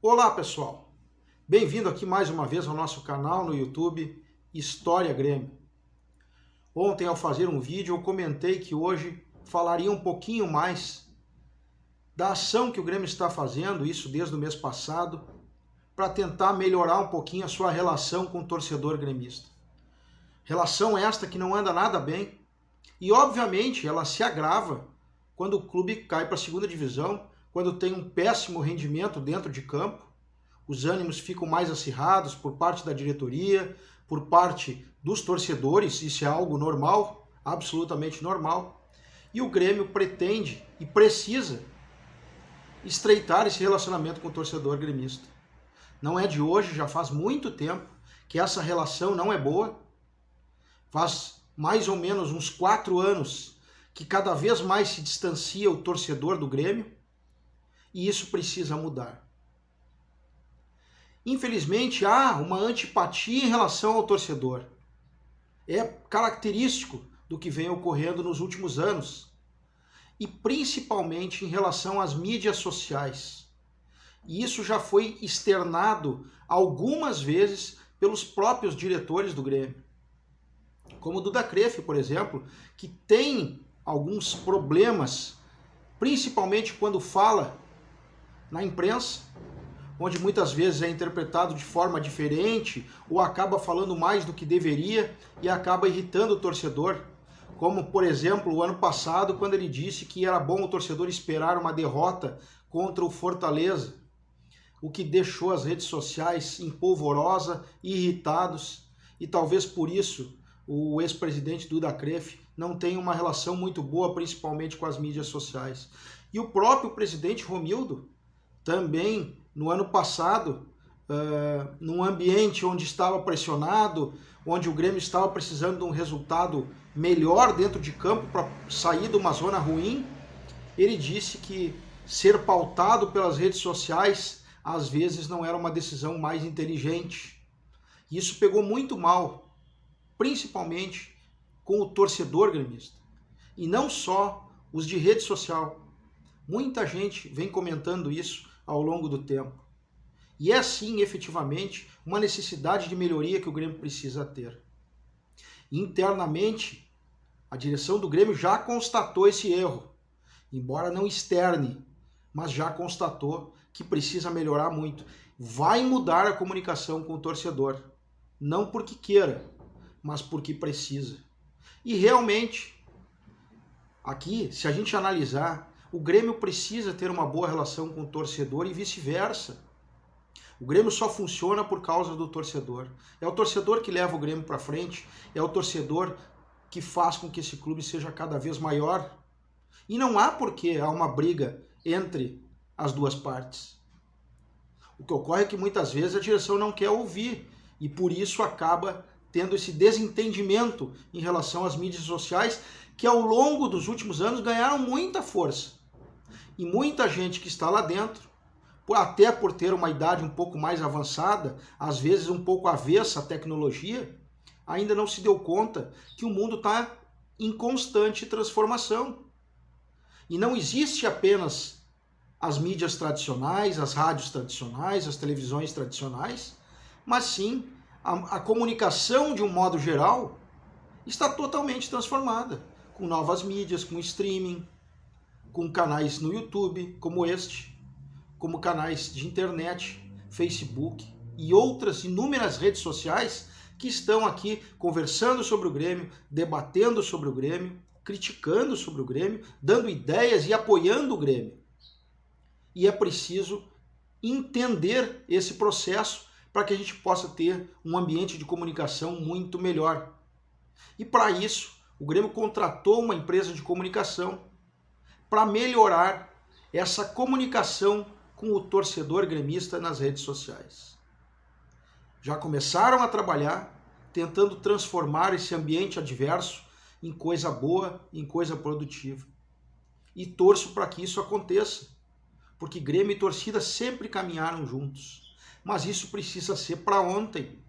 Olá pessoal, bem-vindo aqui mais uma vez ao nosso canal no YouTube História Grêmio. Ontem ao fazer um vídeo eu comentei que hoje falaria um pouquinho mais da ação que o Grêmio está fazendo, isso desde o mês passado, para tentar melhorar um pouquinho a sua relação com o torcedor gremista. Relação esta que não anda nada bem e obviamente ela se agrava quando o clube cai para a segunda divisão, quando tem um péssimo rendimento dentro de campo, os ânimos ficam mais acirrados por parte da diretoria, por parte dos torcedores, isso é algo normal, absolutamente normal, e o Grêmio pretende e precisa estreitar esse relacionamento com o torcedor gremista. Não é de hoje, já faz muito tempo que essa relação não é boa, faz mais ou menos uns 4 anos que cada vez mais se distancia o torcedor do Grêmio, e isso precisa mudar. Infelizmente, há uma antipatia em relação ao torcedor. É característico do que vem ocorrendo nos últimos anos, e principalmente em relação às mídias sociais. E isso já foi externado algumas vezes pelos próprios diretores do Grêmio. Como o Duda Creflo, por exemplo, que tem alguns problemas, principalmente quando fala na imprensa, onde muitas vezes é interpretado de forma diferente ou acaba falando mais do que deveria e acaba irritando o torcedor. Como, por exemplo, o ano passado, quando ele disse que era bom o torcedor esperar uma derrota contra o Fortaleza, o que deixou as redes sociais em polvorosa, irritados, e talvez por isso o ex-presidente Duda Creflo não tem uma relação muito boa, principalmente com as mídias sociais. E o próprio presidente Romildo, também no ano passado, num ambiente onde estava pressionado, onde o Grêmio estava precisando de um resultado melhor dentro de campo para sair de uma zona ruim, ele disse que ser pautado pelas redes sociais às vezes não era uma decisão mais inteligente. Isso pegou muito mal, principalmente com o torcedor gremista. E não só os de rede social. Muita gente vem comentando isso ao longo do tempo. E é sim, efetivamente, uma necessidade de melhoria que o Grêmio precisa ter. Internamente, a direção do Grêmio já constatou esse erro, embora não externe, mas já constatou que precisa melhorar muito. Vai mudar a comunicação com o torcedor, não porque queira, mas porque precisa. E realmente, aqui, se a gente analisar, o Grêmio precisa ter uma boa relação com o torcedor e vice-versa. O Grêmio só funciona por causa do torcedor. É o torcedor que leva o Grêmio para frente, é o torcedor que faz com que esse clube seja cada vez maior. E não há porquê há uma briga entre as duas partes. O que ocorre é que muitas vezes a direção não quer ouvir e por isso acaba tendo esse desentendimento em relação às mídias sociais que ao longo dos últimos anos ganharam muita força. E muita gente que está lá dentro, até por ter uma idade um pouco mais avançada, às vezes um pouco avessa à tecnologia, ainda não se deu conta que o mundo está em constante transformação. E não existe apenas as mídias tradicionais, as rádios tradicionais, as televisões tradicionais, mas sim a comunicação de um modo geral está totalmente transformada, com novas mídias, com streaming, com canais no YouTube como este, como canais de internet, Facebook e outras inúmeras redes sociais que estão aqui conversando sobre o Grêmio, debatendo sobre o Grêmio, criticando sobre o Grêmio, dando ideias e apoiando o Grêmio. E é preciso entender esse processo para que a gente possa ter um ambiente de comunicação muito melhor. E para isso, o Grêmio contratou uma empresa de comunicação para melhorar essa comunicação com o torcedor gremista nas redes sociais. Já começaram a trabalhar tentando transformar esse ambiente adverso em coisa boa, em coisa produtiva. E torço para que isso aconteça, porque Grêmio e torcida sempre caminharam juntos. Mas isso precisa ser para ontem,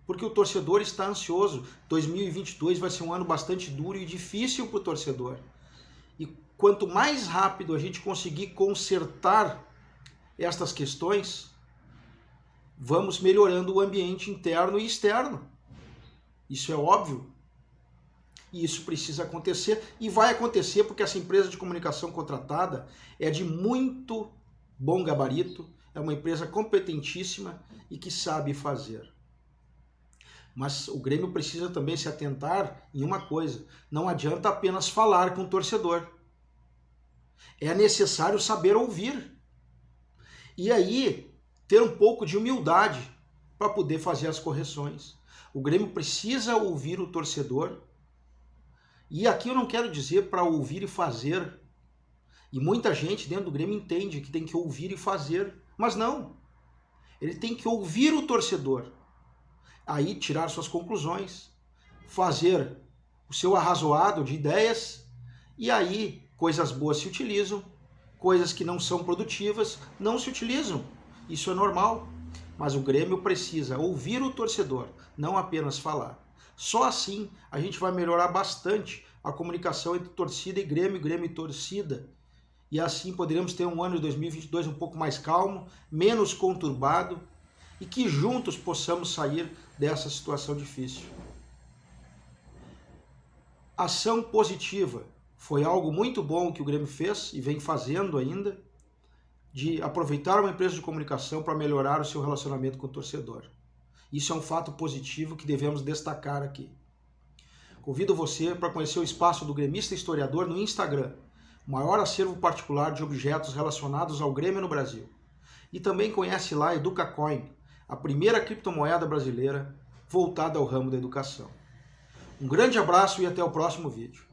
porque o torcedor está ansioso. 2022 vai ser um ano bastante duro e difícil para o torcedor. E quanto mais rápido a gente conseguir consertar estas questões, vamos melhorando o ambiente interno e externo. Isso é óbvio. E isso precisa acontecer, e vai acontecer porque essa empresa de comunicação contratada é de muito bom gabarito, é uma empresa competentíssima e que sabe fazer. Mas o Grêmio precisa também se atentar em uma coisa: não adianta apenas falar com o torcedor. É necessário saber ouvir. E aí, ter um pouco de humildade para poder fazer as correções. O Grêmio precisa ouvir o torcedor. E aqui eu não quero dizer para ouvir e fazer. E muita gente dentro do Grêmio entende que tem que ouvir e fazer. Mas não. Ele tem que ouvir o torcedor. Aí tirar suas conclusões. Fazer o seu arrazoado de ideias. E aí coisas boas se utilizam. Coisas que não são produtivas não se utilizam. Isso é normal. Mas o Grêmio precisa ouvir o torcedor, não apenas falar. Só assim a gente vai melhorar bastante a comunicação entre torcida e Grêmio e torcida. E assim poderemos ter um ano de 2022 um pouco mais calmo, menos conturbado e que juntos possamos sair dessa situação difícil. Ação positiva. Foi algo muito bom que o Grêmio fez e vem fazendo ainda, de aproveitar uma empresa de comunicação para melhorar o seu relacionamento com o torcedor. Isso é um fato positivo que devemos destacar aqui. Convido você para conhecer o espaço do Gremista Historiador no Instagram, o maior acervo particular de objetos relacionados ao Grêmio no Brasil. E também conhece lá a EducaCoin, a primeira criptomoeda brasileira voltada ao ramo da educação. Um grande abraço e até o próximo vídeo.